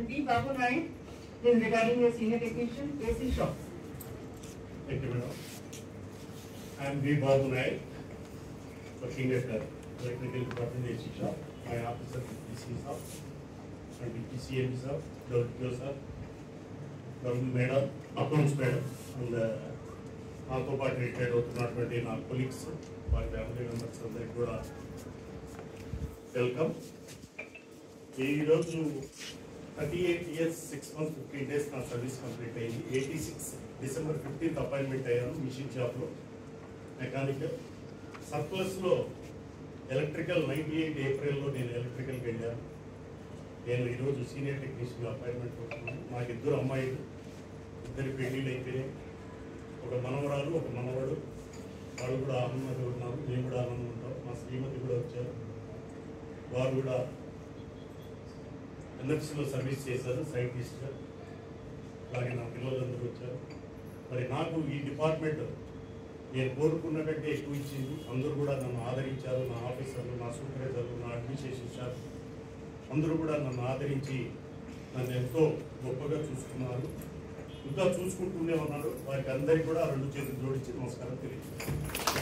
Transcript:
And B. Babu Naik is regarding a senior technician, AC shop. Thank you, madam. I am B. Babu Naik, working at the electrical department AC shop. My officer PC shop, and PCM shop, WPO shop, W madam, accounts madam, and నాతో పాటు retired అవుతున్నటువంటి నా colleagues వారి family members అందరికీ కూడా welcome. ఈరోజు 38 years 6 months 15 days నా service complete అయింది. 86 December 15th అపాయింట్మెంట్ అయ్యాను మిషన్ షాప్లో మెకానికల్. సర్ప్లస్లో ఎలక్ట్రికల్ 98 ఏప్రిల్లో నేను ఎలక్ట్రికల్కి వెళ్ళాను. నేను ఈరోజు సీనియర్ టెక్నీషియన్ అపాయింట్మెంట్ అవుతున్నాను. నాకు ఇద్దరు అమ్మాయిలు, ఇద్దరు పెళ్ళిళ్ళు అయిపోయాయి. ఒక మనవరాలు, ఒక మనవడు. వాళ్ళు కూడా ఆనందంగా ఉన్నారు, మేము కూడా ఆనందంగా ఉంటాం. మా శ్రీమతి కూడా వచ్చారు, వారు కూడా ఎన్ఎఫ్సిలో సర్వీస్ చేశారు సైంటిస్ట్గా. అలాగే నా పిల్లలందరూ వచ్చారు. మరి నాకు ఈ డిపార్ట్మెంట్ నేను కోరుకున్న కంటే ఎక్కువ ఇచ్చింది. అందరూ కూడా నన్ను ఆదరించారు. నా ఆఫీసర్లు, నా సూపర్వైజర్లు, నా అడ్మినిస్ట్రేషన్ స్టాఫ్ అందరూ కూడా నన్ను ఆదరించి నన్ను ఎంతో గొప్పగా చూసుకున్నారు. ఇంకా చూసుకుంటూనే ఉన్నాడు. వారికి అందరికీ కూడా 2 చేతులు జోడించి నమస్కారం తెలియజేస్తాను.